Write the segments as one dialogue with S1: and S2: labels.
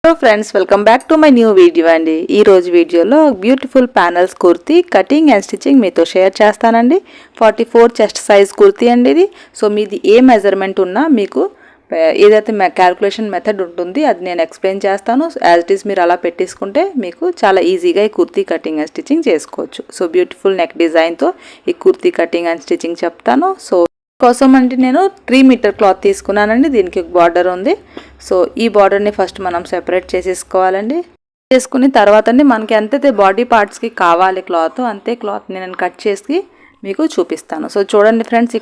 S1: Hello friends, welcome back to my new video అండి. ఈరోజు వీడియోలో beautiful panels kurti cutting and stitching మీతో share చేస్తానండి. 44 చెస్ట్ సైజ్ కుర్తీ అండి ఇది. సో మీది ఏ మెజర్మెంట్ ఉన్నా మీకు ఏదైతే క్యాల్కులేషన్ మెథడ్ ఉంటుంది అది నేను ఎక్స్ప్లెయిన్ చేస్తాను. యాజ్ ఇట్ ఈస్ మీరు అలా పెట్టేసుకుంటే మీకు చాలా ఈజీగా ఈ కుర్తీ కటింగ్ అండ్ స్టిచ్చింగ్ చేసుకోవచ్చు. సో బ్యూటిఫుల్ నెక్ డిజైన్తో ఈ కుర్తీ కటింగ్ అండ్ స్టిచ్చింగ్ చెప్తాను. సో కోసం అంటే నేను 3 మీటర్ క్లాత్ తీసుకున్నానండి. దీనికి బార్డర్ ఉంది. సో ఈ బార్డర్ని ఫస్ట్ మనం సెపరేట్ చేసేసుకోవాలండి. చేసుకుని తర్వాత అండి మనకి ఎంతైతే బాడీ పార్ట్స్కి కావాలి క్లాత్ అంతే క్లాత్ని నేను కట్ చేసి మీకు చూపిస్తాను. సో చూడండి ఫ్రెండ్స్,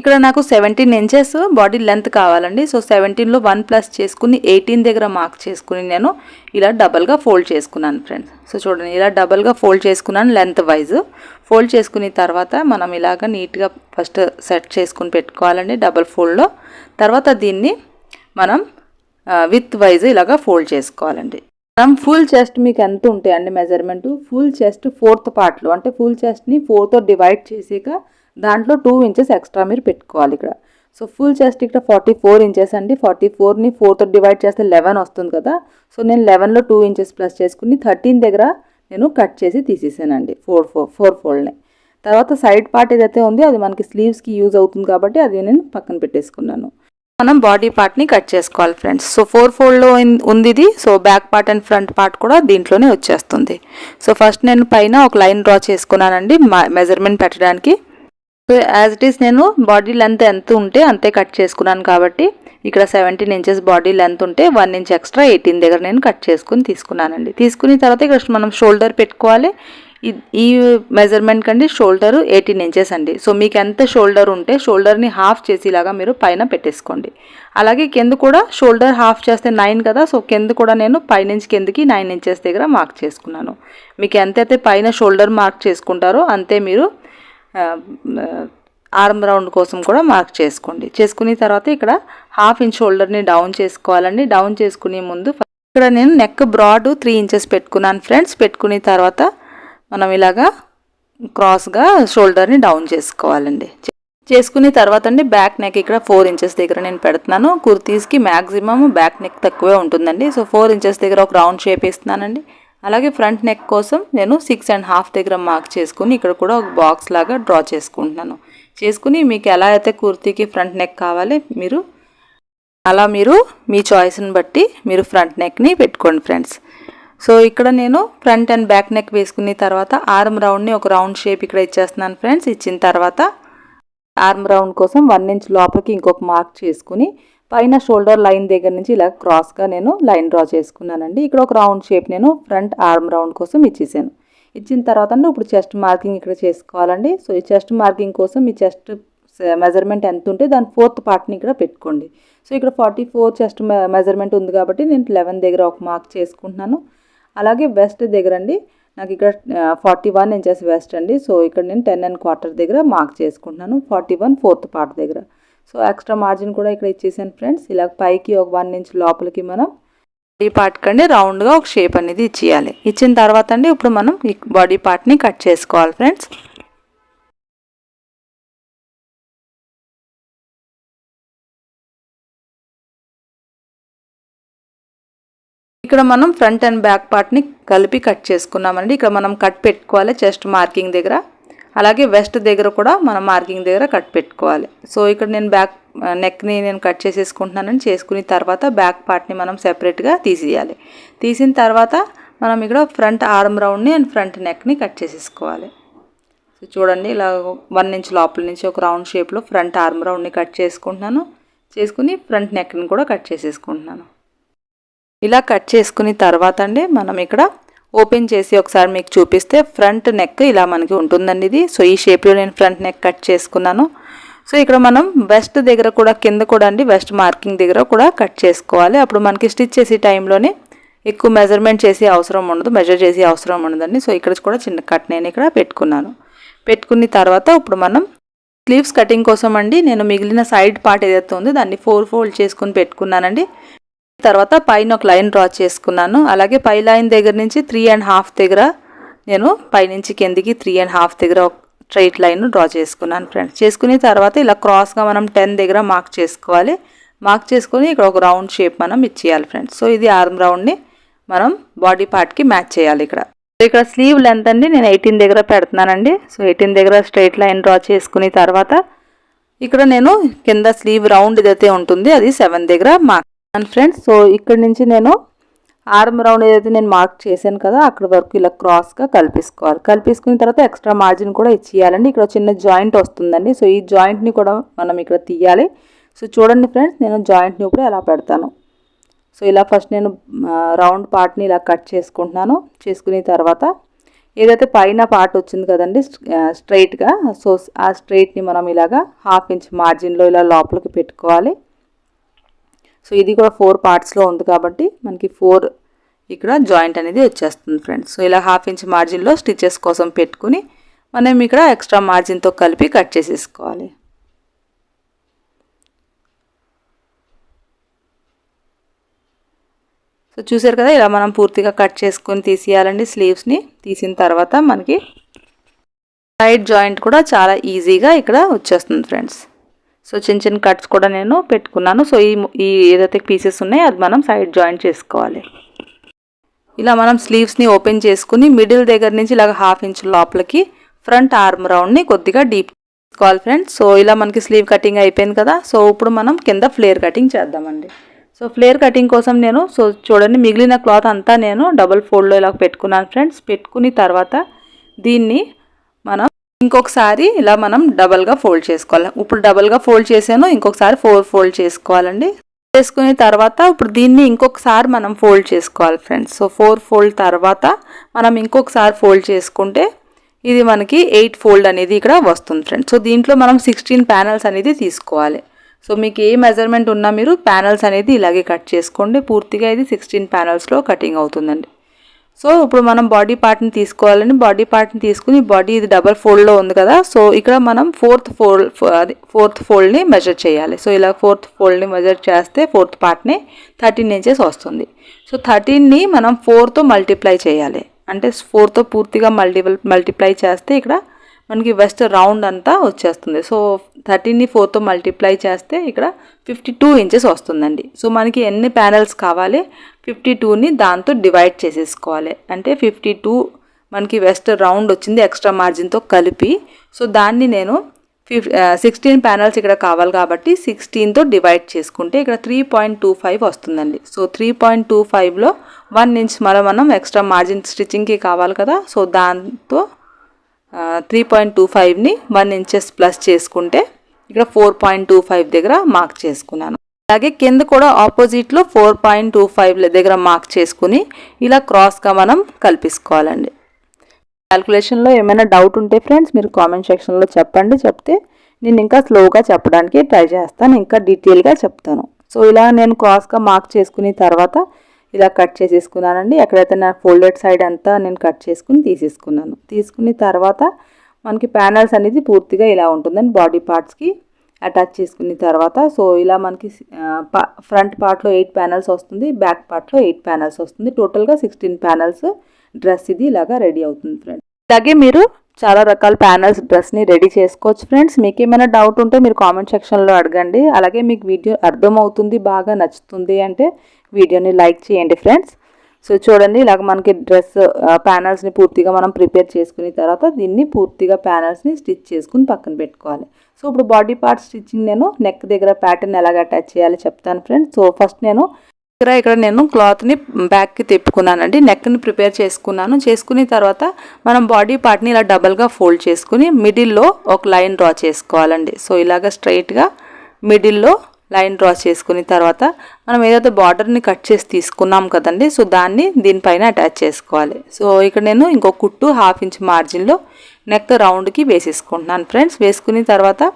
S1: ఇక్కడ నాకు 17 ఇంచెస్ బాడీ లెంత్ కావాలండి. సో 17లో 1 ప్లస్ చేసుకుని 18 దగ్గర మార్క్ చేసుకుని నేను ఇలా డబల్గా ఫోల్డ్ చేసుకున్నాను ఫ్రెండ్స్. సో చూడండి, ఇలా డబల్గా ఫోల్డ్ చేసుకున్నాను లెంత్ వైజ్. ఫోల్డ్ చేసుకున్న తర్వాత మనం ఇలాగ నీట్గా ఫస్ట్ సెట్ చేసుకుని పెట్టుకోవాలండి డబల్ ఫోల్డ్లో. తర్వాత దీన్ని మనం విత్ వైజ్ ఇలాగ ఫోల్డ్ చేసుకోవాలండి. మనం ఫుల్ చెస్ట్ మీకు ఎంత ఉంటాయండి మెజర్మెంట్, ఫుల్ చెస్ట్ 4th పార్ట్లో అంటే ఫుల్ చెస్ట్ని 4తో డివైడ్ చేసాక దాంట్లో 2 ఇంచెస్ ఎక్స్ట్రా మీరు పెట్టుకోవాలి ఇక్కడ. సో ఫుల్ చెస్ట్ ఇక్కడ 44 ఇంచెస్ అండి. 44ని 4తో డివైడ్ చేస్తే 11 వస్తుంది కదా. సో నేను 11లో 2 ఇంచెస్ ప్లస్ చేసుకుని 13 దగ్గర నేను కట్ చేసి తీసేసానండి 4 ఫోల్డ్ని. తర్వాత సైడ్ పార్ట్ ఏదైతే ఉంది అది మనకి స్లీవ్స్కి యూజ్ అవుతుంది కాబట్టి అది నేను పక్కన పెట్టేసుకున్నాను. మనం బాడీ పార్ట్ని కట్ చేసుకోవాలి ఫ్రెండ్స్. సో 4 ఫోల్డ్లో ఉంది ఇది. So back part and front part కూడా దీంట్లోనే వచ్చేస్తుంది. సో ఫస్ట్ నేను పైన ఒక లైన్ డ్రా చేసుకున్నానండి మెజర్మెంట్ పెట్టడానికి. సో యాజ్ ఇట్ ఈస్ నేను బాడీ లెంత్ ఎంత ఉంటే అంతే కట్ చేసుకున్నాను కాబట్టి ఇక్కడ 17 ఇంచెస్ బాడీ లెంత్ ఉంటే 1 ఇంచ్ ఎక్స్ట్రా 18 దగ్గర నేను కట్ చేసుకుని తీసుకున్నానండి. తీసుకున్న తర్వాత ఇక్కడ మనం షోల్డర్ పెట్టుకోవాలి. ఈ మెజర్మెంట్ కండి షోల్డర్ 18 ఇంచెస్ అండి. సో మీకు ఎంత షోల్డర్ ఉంటే షోల్డర్ని హాఫ్ చేసి ఇలాగా మీరు పైన పెట్టేసుకోండి. అలాగే కింద కూడా షోల్డర్ హాఫ్ చేస్తే 9 కదా. సో కింద కూడా నేను పైనుంచి కిందకి 9 ఇంచెస్ దగ్గర మార్క్ చేసుకున్నాను. మీకు ఎంతైతే పైన షోల్డర్ మార్క్ చేసుకుంటారో అంతే మీరు ఆర్మ్ రౌండ్ కోసం కూడా మార్క్ చేసుకోండి. చేసుకున్న తర్వాత ఇక్కడ 1/2 ఇంచ్ షోల్డర్ని డౌన్ చేసుకోవాలండి. డౌన్ చేసుకునే ముందు ఇక్కడ నేను నెక్ బ్రాడ్ 3 ఇంచెస్ పెట్టుకున్నాను ఫ్రెండ్స్. పెట్టుకున్న తర్వాత మనం ఇలాగా క్రాస్గా షోల్డర్ని డౌన్ చేసుకోవాలండి. చేసుకున్న తర్వాత అండి బ్యాక్ నెక్ ఇక్కడ 4 ఇంచెస్ దగ్గర నేను పెడుతున్నాను. కుర్తీస్కి మ్యాక్సిమం బ్యాక్ నెక్ తక్కువే ఉంటుందండి. సో 4 ఇంచెస్ దగ్గర ఒక రౌండ్ షేప్ ఇస్తున్నానండి. అలాగే ఫ్రంట్ నెక్ కోసం నేను 6.5 దగ్గర మార్క్ చేసుకుని ఇక్కడ కూడా ఒక బాక్స్ లాగా డ్రా చేసుకుంటున్నాను. చేసుకుని మీకు ఎలా అయితే కుర్తీకి ఫ్రంట్ నెక్ కావాలి మీరు మీ చాయిస్ని బట్టి మీరు ఫ్రంట్ నెక్ని పెట్టుకోండి ఫ్రెండ్స్. సో ఇక్కడ నేను ఫ్రంట్ అండ్ బ్యాక్ నెక్ వేసుకున్న తర్వాత ఆర్మ్ రౌండ్ని ఒక రౌండ్ షేప్ ఇక్కడ ఇచ్చేస్తున్నాను ఫ్రెండ్స్. ఇచ్చిన తర్వాత ఆర్మ్ రౌండ్ కోసం 1 ఇంచ్ లోపలికి ఇంకొక మార్క్ చేసుకుని పైన షోల్డర్ లైన్ దగ్గర నుంచి ఇలా క్రాస్గా నేను లైన్ డ్రా చేసుకున్నానండి. ఇక్కడ ఒక రౌండ్ షేప్ నేను ఫ్రంట్ ఆర్మ్ రౌండ్ కోసం ఇచ్చేసాను. ఇచ్చిన తర్వాత ఇప్పుడు చెస్ట్ మార్కింగ్ ఇక్కడ చేసుకోవాలండి. సో ఈ చెస్ట్ మార్కింగ్ కోసం ఈ చెస్ట్ మెజర్మెంట్ ఎంత ఉంటే దాని 4th పార్ట్ని ఇక్కడ పెట్టుకోండి. సో ఇక్కడ 44 చెస్ట్ మెజర్మెంట్ ఉంది కాబట్టి నేను 11 దగ్గర ఒక మార్క్ చేసుకుంటున్నాను. అలాగే వెస్ట్ దగ్గర అండి నాకు ఇక్కడ 41 ఇంచెస్ వెస్ట్ అండి. సో ఇక్కడ నేను 10.25 దగ్గర మార్క్ చేసుకుంటున్నాను 41 4th పార్ట్ దగ్గర. సో ఎక్స్ట్రా మార్జిన్ కూడా ఇక్కడ ఇచ్చేసాను ఫ్రెండ్స్. ఇలా పైకి ఒక 1 ఇంచ్ లోపలికి మనం బాడీ పార్ట్ కండి రౌండ్గా ఒక షేప్ అనేది ఇచ్చేయాలి. ఇచ్చిన తర్వాత అండి ఇప్పుడు మనం ఈ బాడీ పార్ట్ని కట్ చేసుకోవాలి ఫ్రెండ్స్. ఇక్కడ మనం ఫ్రంట్ అండ్ బ్యాక్ పార్ట్ని కలిపి కట్ చేసుకున్నామండి. ఇక్కడ మనం కట్ పెట్టుకోవాలి చెస్ట్ మార్కింగ్ దగ్గర. అలాగే వెస్ట్ దగ్గర కూడా మనం మార్కింగ్ దగ్గర కట్ పెట్టుకోవాలి. సో ఇక్కడ నేను బ్యాక్ నెక్ని నేను కట్ చేసేసుకుంటున్నానని చేసుకున్న తర్వాత బ్యాక్ పార్ట్ని మనం సెపరేట్గా తీసేయాలి. తీసిన తర్వాత మనం ఇక్కడ ఫ్రంట్ ఆర్మ్ రౌండ్ని అండ్ ఫ్రంట్ నెక్ని కట్ చేసేసుకోవాలి. సో చూడండి, ఇలా 1 ఇంచ్ లోపల నుంచి ఒక రౌండ్ షేప్లో ఫ్రంట్ ఆర్మ్ రౌండ్ని కట్ చేసుకుంటున్నాను. చేసుకుని ఫ్రంట్ నెక్ని కూడా కట్ చేసేసుకుంటున్నాను. ఇలా కట్ చేసుకున్న తర్వాత అండి మనం ఇక్కడ ఓపెన్ చేసి ఒకసారి మీకు చూపిస్తే ఫ్రంట్ నెక్ ఇలా మనకి ఉంటుందండి ఇది. సో ఈ షేప్లో నేను ఫ్రంట్ నెక్ కట్ చేసుకున్నాను. సో ఇక్కడ మనం వెస్ట్ దగ్గర కూడా కింద కూడా అండి వెస్ట్ మార్కింగ్ దగ్గర కూడా కట్ చేసుకోవాలి. అప్పుడు మనకి స్టిచ్ చేసే టైంలోనే ఎక్కువ మెజర్ చేసే అవసరం ఉండదండి. సో ఇక్కడ కూడా చిన్న కట్ నేను ఇక్కడ పెట్టుకున్నాను. పెట్టుకున్న తర్వాత ఇప్పుడు మనం స్లీవ్స్ కటింగ్ కోసం అండి నేను మిగిలిన సైడ్ పార్ట్ ఏదైతే ఉందో దాన్ని 4 ఫోల్డ్ చేసుకుని పెట్టుకున్నానండి. తర్వాత పైన ఒక లైన్ డ్రా చేసుకున్నాను. అలాగే పై లైన్ దగ్గర నుంచి 3.5 దగ్గర నేను పైనుంచి కిందికి 3.5 దగ్గర ఒక స్ట్రైట్ లైన్ డ్రా చేసుకున్నాను ఫ్రెండ్స్. చేసుకున్న తర్వాత ఇలా క్రాస్గా మనం 10 దగ్గర మార్క్ చేసుకోవాలి. మార్క్ చేసుకొని ఇక్కడ ఒక రౌండ్ షేప్ మనం ఇచ్చేయాలి ఫ్రెండ్స్. సో ఇది ఆర్మ్ రౌండ్ని మనం బాడీ పార్ట్కి మ్యాచ్ చేయాలి. ఇక్కడ స్లీవ్ లెంత్ అండి నేను 18 దగ్గర పెడుతున్నానండి. సో 18 దగ్గర స్ట్రైట్ లైన్ డ్రా చేసుకుని తర్వాత ఇక్కడ నేను కింద స్లీవ్ రౌండ్ ఏదైతే ఉంటుంది అది 7 దగ్గర మార్క్ ఫ్రెండ్స్. సో ఇక్కడ నుంచి నేను ఆర్మ్ రౌండ్ ఏదైతే నేను మార్క్ చేశాను కదా అక్కడ వరకు ఇలా క్రాస్గా కలిపేసుకోవాలి. కలిపేసుకున్న తర్వాత ఎక్స్ట్రా మార్జిన్ కూడా ఇచ్చేయాలండి. ఇక్కడ చిన్న జాయింట్ వస్తుందండి. సో ఈ జాయింట్ని కూడా మనం ఇక్కడ తీయాలి. సో చూడండి ఫ్రెండ్స్, నేను జాయింట్ని ఇప్పుడు ఎలా పెడతాను. సో ఇలా ఫస్ట్ నేను రౌండ్ పార్ట్ని ఇలా కట్ చేసుకుంటున్నాను. చేసుకున్న తర్వాత ఏదైతే పైన పార్ట్ వచ్చింది కదండి స్ట్రైట్గా, సో ఆ స్ట్రైట్ని మనం ఇలాగా 1/2 ఇంచ్ మార్జిన్లో ఇలా లోపలికి పెట్టుకోవాలి. సో ఇది కూడా 4 పార్ట్స్లో ఉంది కాబట్టి మనకి 4 ఇక్కడ జాయింట్ అనేది వచ్చేస్తుంది ఫ్రెండ్స్. సో ఇలా 1/2 ఇంచ్ మార్జిన్లో స్టిచెస్ కోసం పెట్టుకుని మనం ఇక్కడ ఎక్స్ట్రా మార్జిన్తో కలిపి కట్ చేసేసుకోవాలి. సో చూసారు కదా, ఇలా మనం పూర్తిగా కట్ చేసుకొని తీసేయాలండి స్లీవ్స్ని. తీసిన తర్వాత మనకి సైడ్ జాయింట్ కూడా చాలా ఈజీగా ఇక్కడ వచ్చేస్తుంది ఫ్రెండ్స్. సో చిన్న చిన్న కట్స్ కూడా నేను పెట్టుకున్నాను. సో ఈ ఏదైతే పీసెస్ ఉన్నాయో అది మనం సైడ్ జాయింట్ చేసుకోవాలి. ఇలా మనం స్లీవ్స్ని ఓపెన్ చేసుకుని మిడిల్ దగ్గర నుంచి ఇలాగ 1/2 ఇంచ్ లోపలికి ఫ్రంట్ ఆర్మ్ రౌండ్ని కొద్దిగా డీప్ చేసుకోవాలి ఫ్రెండ్స్. సో ఇలా మనకి స్లీవ్ కటింగ్ అయిపోయింది కదా. సో ఇప్పుడు మనం కింద ఫ్లేర్ కటింగ్ చేద్దామండి. సో ఫ్లేర్ కటింగ్ కోసం నేను చూడండి మిగిలిన క్లాత్ అంతా నేను డబుల్ ఫోల్డ్లో ఇలా పెట్టుకున్నాను ఫ్రెండ్స్. పెట్టుకుని తర్వాత దీన్ని మనం ఇంకొకసారి ఇలా మనం డబల్గా ఫోల్డ్ చేసుకోవాలి. ఇప్పుడు డబల్గా ఫోల్డ్ చేసాను, ఇంకొకసారి 4 ఫోల్డ్ చేసుకోవాలండి. చేసుకున్న తర్వాత ఇప్పుడు దీన్ని ఇంకొకసారి మనం ఫోల్డ్ చేసుకోవాలి ఫ్రెండ్స్. సో 4 ఫోల్డ్ తర్వాత మనం ఇంకొకసారి ఫోల్డ్ చేసుకుంటే ఇది మనకి 8 ఫోల్డ్ అనేది ఇక్కడ వస్తుంది ఫ్రెండ్స్. సో దీంట్లో మనం 16 ప్యానల్స్ అనేది తీసుకోవాలి. సో మీకు ఏ మెజర్మెంట్ ఉన్నా మీరు ప్యానల్స్ అనేది ఇలాగే కట్ చేసుకోండి. పూర్తిగా ఇది 16 ప్యానల్స్లో కటింగ్ అవుతుందండి. సో ఇప్పుడు మనం బాడీ పార్ట్ని తీసుకోవాలండి. బాడీ పార్ట్ని తీసుకుని బాడీ ఇది డబల్ ఫోల్డ్లో ఉంది కదా. సో ఇక్కడ మనం ఫోర్త్ ఫోల్డ్ని మెజర్ చేయాలి. సో ఇలా 4th ఫోల్డ్ని మెజర్ చేస్తే 4th పార్ట్ని 13 ఇంచెస్ వస్తుంది. సో 13ని మనం 4తో మల్టిప్లై చేయాలి. అంటే 4తో పూర్తిగా మల్టిప్లై చేస్తే ఇక్కడ మనకి వెస్ట్ రౌండ్ అంతా వచ్చేస్తుంది. సో 13ని 4తో మల్టిప్లై చేస్తే ఇక్కడ 52 ఇంచెస్ వస్తుందండి. సో మనకి ఎన్ని ప్యానల్స్ కావాలి 52ని దాంతో డివైడ్ చేసేసుకోవాలి. అంటే 52 మనకి వెస్ట్ రౌండ్ వచ్చింది ఎక్స్ట్రా మార్జిన్తో కలిపి. సో దాన్ని నేను 16 ప్యానల్స్ ఇక్కడ కావాలి కాబట్టి 16తో డివైడ్ చేసుకుంటే ఇక్కడ 3.25 వస్తుందండి. సో 3.25లో 1 ఇంచ్ మనం ఎక్స్ట్రా మార్జిన్ స్టిచ్చింగ్కి కావాలి కదా. సో దాంతో 3.25ని 1 ఇంచెస్ ప్లస్ చేసుకుంటే ఇక్కడ 4.25 దగ్గర మార్క్ చేసుకున్నాను. అలాగే కింద కూడా ఆపోజిట్లో 4.25 దగ్గర మార్క్ చేసుకుని ఇలా క్రాస్గా మనం కలిపేసుకోవాలండి. క్యాల్కులేషన్లో ఏమైనా డౌట్ ఉంటే ఫ్రెండ్స్ మీరు కామెంట్ సెక్షన్లో చెప్పండి. చెప్తే నేను ఇంకా స్లోగా చెప్పడానికి ట్రై చేస్తాను, ఇంకా డీటెయిల్గా చెప్తాను. సో ఇలా నేను క్రాస్గా మార్క్ చేసుకుని తర్వాత ఇలా కట్ చేసేసుకున్నానండి. ఎక్కడైతే నా ఫోల్డెడ్ సైడ్ అంతా నేను కట్ చేసుకుని తీసేసుకున్నాను. తీసుకుని తర్వాత మనకి ప్యానల్స్ అనేది పూర్తిగా ఇలా ఉంటుందండి బాడీ పార్ట్స్కి అటాచ్ చేసుకున్న తర్వాత. సో ఇలా మనకి ఫ్రంట్ పార్ట్లో 8 ప్యానల్స్ వస్తుంది, బ్యాక్ పార్ట్లో 8 ప్యానల్స్ వస్తుంది. టోటల్గా 16 ప్యానల్స్ డ్రెస్ ఇది ఇలాగా రెడీ అవుతుంది ఫ్రెండ్స్. అలాగే మీరు చాలా రకాల ప్యానల్స్ డ్రెస్ని రెడీ చేసుకోవచ్చు ఫ్రెండ్స్. మీకు ఏమైనా డౌట్ ఉంటే మీరు కామెంట్ సెక్షన్లో అడగండి. అలాగే మీకు వీడియో అర్థమవుతుంది, బాగా నచ్చుతుంది అంటే వీడియోని లైక్ చేయండి ఫ్రెండ్స్. సో చూడండి ఇలాగ మనకి డ్రెస్ ప్యానల్స్ని పూర్తిగా మనం ప్రిపేర్ చేసుకున్న తర్వాత దీన్ని పూర్తిగా ప్యానల్స్ని స్టిచ్ చేసుకుని పక్కన పెట్టుకోవాలి. సో ఇప్పుడు బాడీ పార్ట్ స్టిచ్చింగ్ నేను నెక్ దగ్గర ప్యాటర్న్ ఎలాగ అటాచ్ చేయాలి చెప్తాను ఫ్రెండ్స్. సో ఫస్ట్ నేను ఇక్కడ నేను క్లాత్ని బ్యాక్కి తిప్పుకున్నానండి, నెక్ని ప్రిపేర్ చేసుకున్నాను. చేసుకున్న తర్వాత మనం బాడీ పార్ట్ని ఇలా డబల్గా ఫోల్డ్ చేసుకుని మిడిల్లో ఒక లైన్ డ్రా చేసుకోవాలండి. సో ఇలాగ స్ట్రైట్గా మిడిల్లో లైన్ డ్రా చేసుకున్న తర్వాత మనం ఏదైతే బార్డర్ని కట్ చేసి తీసుకున్నాం కదండి, సో దాన్ని దీనిపైన అటాచ్ చేసుకోవాలి. సో ఇక్కడ నేను ఇంకో కుట్టు 1/2 ఇంచ్ మార్జిన్లో నెక్ రౌండ్కి వేసేసుకుంటున్నాను ఫ్రెండ్స్. వేసుకున్న తర్వాత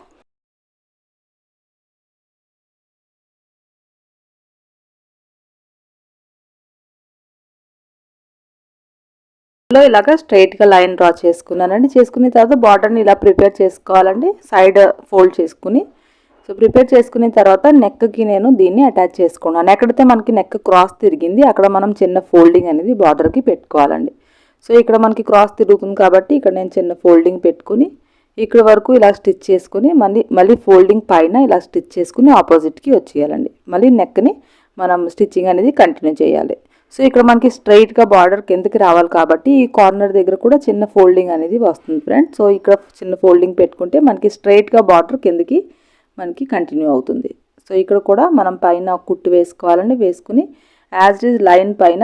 S1: ఇలాగ స్ట్రైట్గా లైన్ డ్రా చేసుకున్నానండి. చేసుకున్న తర్వాత బార్డర్ని ఇలా ప్రిపేర్ చేసుకోవాలండి, సైడ్ ఫోల్డ్ చేసుకుని. సో ప్రిపేర్ చేసుకున్న తర్వాత నెక్కి నేను దీన్ని అటాచ్ చేసుకున్నాను. ఎక్కడైతే మనకి నెక్ క్రాస్ తిరిగింది అక్కడ మనం చిన్న ఫోల్డింగ్ అనేది బార్డర్కి పెట్టుకోవాలండి. సో ఇక్కడ మనకి క్రాస్ తిరుగుతుంది కాబట్టి ఇక్కడ నేను చిన్న ఫోల్డింగ్ పెట్టుకుని ఇక్కడ వరకు ఇలా స్టిచ్ చేసుకుని మళ్ళీ ఫోల్డింగ్ పైన ఇలా స్టిచ్ చేసుకుని ఆపోజిట్కి వచ్చేయాలండి. మళ్ళీ నెక్ని మనం స్టిచ్చింగ్ అనేది కంటిన్యూ చేయాలి. సో ఇక్కడ మనకి స్ట్రైట్గా బార్డర్ కిందకి రావాలి కాబట్టి ఈ కార్నర్ దగ్గర కూడా చిన్న ఫోల్డింగ్ అనేది వస్తుంది ఫ్రెండ్స్. సో ఇక్కడ చిన్న ఫోల్డింగ్ పెట్టుకుంటే మనకి స్ట్రైట్గా బార్డర్ కిందకి మనకి కంటిన్యూ అవుతుంది. సో ఇక్కడ కూడా మనం పైన కుట్టు వేసుకోవాలండి. వేసుకుని యాజ్ ఇట్ ఈజ్ లైన్ పైన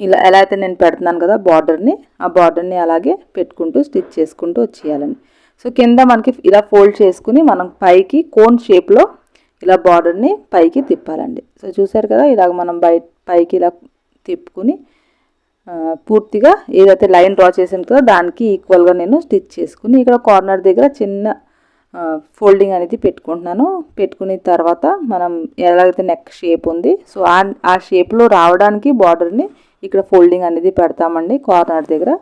S1: ఇలా ఎలా అయితే నేను పెడుతున్నాను కదా బార్డర్ని, ఆ బార్డర్ని అలాగే పెట్టుకుంటూ స్టిచ్ చేసుకుంటూ వచ్చేయాలండి. సో కింద మనకి ఇలా ఫోల్డ్ చేసుకుని మనం పైకి కోన్ షేప్లో ఇలా బార్డర్ని పైకి తిప్పాలండి. సో చూసారు కదా, ఇలాగ మనం పైకి ఇలా తిప్పుకుని పూర్తిగా ఏదైతే లైన్ డ్రా చేసాను కదా దానికి ఈక్వల్గా నేను స్టిచ్ చేసుకుని ఇక్కడ కార్నర్ దగ్గర చిన్న ఫోల్డింగ్ అనేది పెట్టుకుంటున్నాను. పెట్టుకున్న తర్వాత మనం ఎలాగైతే నెక్ షేప్ ఉంది సో ఆ షేప్లో రావడానికి బార్డర్ని ఇక్కడ ఫోల్డింగ్ అనేది పెడతామండి కార్నర్ దగ్గర.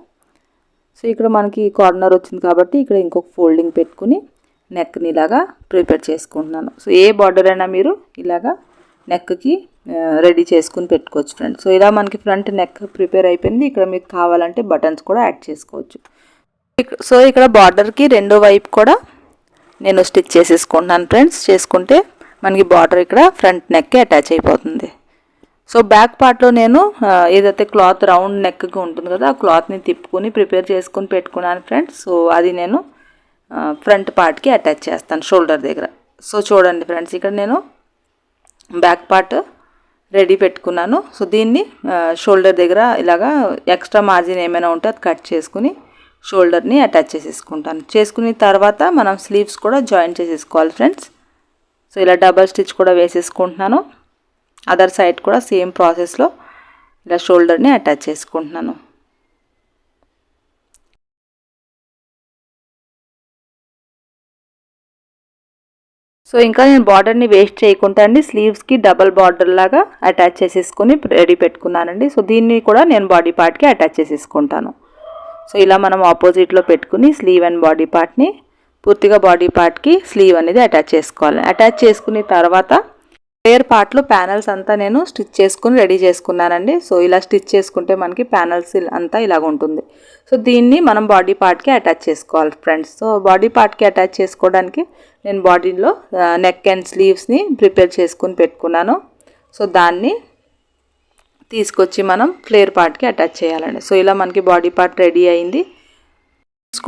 S1: సో ఇక్కడ మనకి కార్నర్ వచ్చింది కాబట్టి ఇక్కడ ఇంకొక ఫోల్డింగ్ పెట్టుకుని నెక్ని ఇలాగా ప్రిపేర్ చేసుకుంటున్నాను. సో ఏ బార్డర్ అయినా మీరు ఇలాగా నెక్కి రెడీ చేసుకుని పెట్టుకోవచ్చు ఫ్రెండ్స్. సో ఇలా మనకి ఫ్రంట్ నెక్ ప్రిపేర్ అయిపోయింది. ఇక్కడ మీకు కావాలంటే బటన్స్ కూడా యాడ్ చేసుకోవచ్చు. సో ఇక్కడ బార్డర్కి రెండో వైపు కూడా నేను స్టిచ్ చేసేసుకుంటున్నాను ఫ్రెండ్స్. చేసుకుంటే మనకి బార్డర్ ఇక్కడ ఫ్రంట్ నెక్కి అటాచ్ అయిపోతుంది. సో బ్యాక్ పార్ట్లో నేను ఏదైతే క్లాత్ రౌండ్ నెక్కి ఉంటుంది కదా ఆ క్లాత్ని తిప్పుకొని ప్రిపేర్ చేసుకుని పెట్టుకున్నాను ఫ్రెండ్స్. సో అది నేను ఫ్రంట్ పార్ట్కి అటాచ్ చేస్తాను షోల్డర్ దగ్గర. సో చూడండి ఫ్రెండ్స్, ఇక్కడ నేను బ్యాక్ పార్ట్ రెడీ పెట్టుకున్నాను. సో దీన్ని షోల్డర్ దగ్గర ఇలాగా ఎక్స్ట్రా మార్జిన్ ఏమైనా ఉంటే అది కట్ చేసుకుని షోల్డర్ని అటాచ్ చేసేసుకుంటాను. చేసుకున్న తర్వాత మనం స్లీవ్స్ కూడా జాయిన్ చేసేసుకోవాలి ఫ్రెండ్స్. సో ఇలా డబల్ స్టిచ్ కూడా వేసేసుకుంటున్నాను. అదర్ సైడ్ కూడా సేమ్ ప్రాసెస్లో ఇలా షోల్డర్ని అటాచ్ చేసుకుంటున్నాను. సో ఇంకా నేను బార్డర్ని వేస్ట్ చేయకుండా అండి స్లీవ్స్కి డబల్ బార్డర్ లాగా అటాచ్ చేసేసుకొని రెడీ పెట్టుకున్నానండి. సో దీన్ని కూడా నేను బాడీ పార్ట్కి అటాచ్ చేసేసుకుంటాను. సో ఇలా మనం ఆపోజిట్లో పెట్టుకుని స్లీవ్ అండ్ బాడీ పార్ట్ని పూర్తిగా బాడీ పార్ట్కి స్లీవ్ అనేది అటాచ్ చేసుకోవాలి. అటాచ్ చేసుకున్న తర్వాత ఫ్లేర్ పార్ట్లో ప్యానల్స్ అంతా నేను స్టిచ్ చేసుకుని రెడీ చేసుకున్నానండి. సో ఇలా స్టిచ్ చేసుకుంటే మనకి ప్యానల్స్ అంతా ఇలాగ ఉంటుంది. సో దీన్ని మనం బాడీ పార్ట్కి అటాచ్ చేసుకోవాలి ఫ్రెండ్స్. సో బాడీ పార్ట్కి అటాచ్ చేసుకోవడానికి నేను బాడీలో నెక్ అండ్ స్లీవ్స్ని ప్రిపేర్ చేసుకుని పెట్టుకున్నాను. సో దాన్ని తీసుకొచ్చి మనం ఫ్లేర్ పార్ట్కి అటాచ్ చేయాలండి. సో ఇలా మనకి బాడీ పార్ట్ రెడీ అయింది.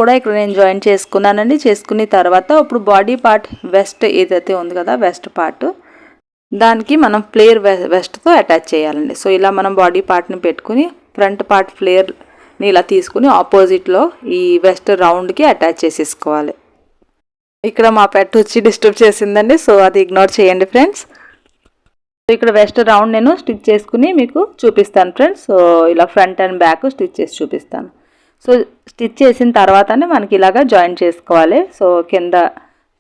S1: కూడా ఇక్కడ నేను జాయిన్ చేసుకున్నానండి. చేసుకున్న తర్వాత ఇప్పుడు బాడీ పార్ట్ వెస్ట్ ఏదైతే ఉంది కదా వెస్ట్ పార్ట్ దానికి మనం ఫ్లేర్ వెస్ట్తో అటాచ్ చేయాలండి. సో ఇలా మనం బాడీ పార్ట్ని పెట్టుకుని ఫ్రంట్ పార్ట్ ఫ్లేర్ని ఇలా తీసుకుని ఆపోజిట్లో ఈ వెస్ట్ రౌండ్కి అటాచ్ చేసేసుకోవాలి. ఇక్కడ మా పెట్ వచ్చి డిస్టర్బ్ చేసిందండి. సో అది ఇగ్నోర్ చేయండి ఫ్రెండ్స్. సో ఇక్కడ వెస్ట్ రౌండ్ నేను స్టిచ్ చేసుకుని మీకు చూపిస్తాను ఫ్రెండ్స్. సో ఇలా ఫ్రంట్ అండ్ బ్యాక్ స్టిచ్ చేసి చూపిస్తాను. సో స్టిచ్ చేసిన తర్వాతనే మనకి ఇలాగా జాయిన్ చేసుకోవాలి. సో కింద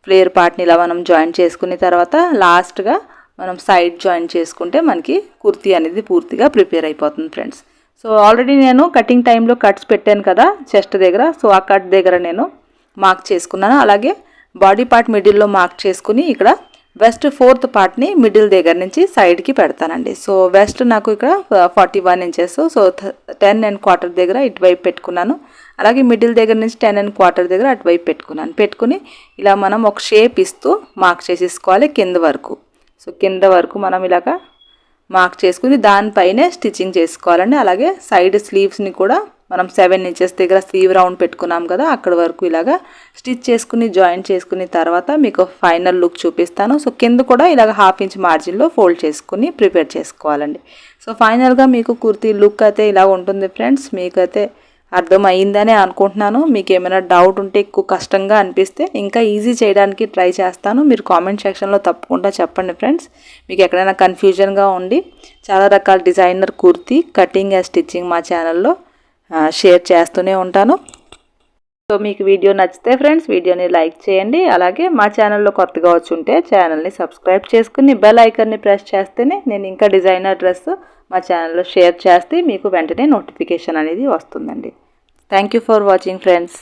S1: ఫ్లేర్ పార్ట్ని ఇలా మనం జాయిన్ చేసుకున్న తర్వాత లాస్ట్గా మనం సైడ్ జాయిన్ చేసుకుంటే మనకి కుర్తీ అనేది పూర్తిగా ప్రిపేర్ అయిపోతుంది ఫ్రెండ్స్. సో ఆల్రెడీ నేను కటింగ్ టైంలో కట్స్ పెట్టాను కదా చెస్ట్ దగ్గర. సో ఆ కట్ దగ్గర నేను మార్క్ చేసుకున్నాను. అలాగే బాడీ పార్ట్ మిడిల్లో మార్క్ చేసుకుని ఇక్కడ వెస్ట్ ఫోర్త్ పార్ట్ని మిడిల్ దగ్గర నుంచి సైడ్కి పెడతానండి. సో వెస్ట్ నాకు ఇక్కడ 41 ఇంచెస్. సో 10¼ దగ్గర ఇటువైపు పెట్టుకున్నాను. అలాగే మిడిల్ దగ్గర నుంచి 10¼ దగ్గర అటువైపు పెట్టుకున్నాను. పెట్టుకుని ఇలా మనం ఒక షేప్ ఇస్తూ మార్క్ చేసేసుకోవాలి కింద వరకు. సో కింద వరకు మనం ఇలాగా మార్క్ చేసుకుని దానిపైనే స్టిచ్చింగ్ చేసుకోవాలండి. అలాగే సైడ్ స్లీవ్స్ని కూడా మనం 7 ఇంచెస్ దగ్గర స్లీవ్ రౌండ్ పెట్టుకున్నాం కదా అక్కడ వరకు ఇలాగా స్టిచ్ చేసుకుని జాయిన్ చేసుకున్న తర్వాత మీకు ఫైనల్ లుక్ చూపిస్తాను. సో కింద కూడా ఇలాగ 1/2 ఇంచ్ మార్జిన్లో ఫోల్డ్ చేసుకుని ప్రిపేర్ చేసుకోవాలండి. సో ఫైనల్గా మీకు కుర్తీ లుక్ అయితే ఇలా ఉంటుంది ఫ్రెండ్స్. మీకైతే అర్థమైందని అనుకుంటున్నాను. మీకు ఏమైనా డౌట్ ఉంటే ఎక్కువ కష్టంగా అనిపిస్తే ఇంకా ఈజీ చేయడానికి ట్రై చేస్తాను. మీరు కామెంట్ సెక్షన్లో తప్పకుండా చెప్పండి ఫ్రెండ్స్. మీకు ఎక్కడైనా కన్ఫ్యూజన్గా ఉండి చాలా రకాల designer kurti cutting and stitching మా ఛానల్లో షేర్ చేస్తూనే ఉంటాను. సో మీకు వీడియో నచ్చితే ఫ్రెండ్స్ వీడియోని లైక్ చేయండి. అలాగే మా ఛానల్లో కొత్తగా వచ్చి ఉంటే ఛానల్ని సబ్స్క్రైబ్ చేసుకుని బెల్ ఐకాన్ని ప్రెస్ చేస్తేనే నేను ఇంకా డిజైనర్ డ్రెస్ మా ఛానల్లో షేర్ చేస్తే మీకు వెంటనే నోటిఫికేషన్ అనేది వస్తుందండి. Thank you for watching friends.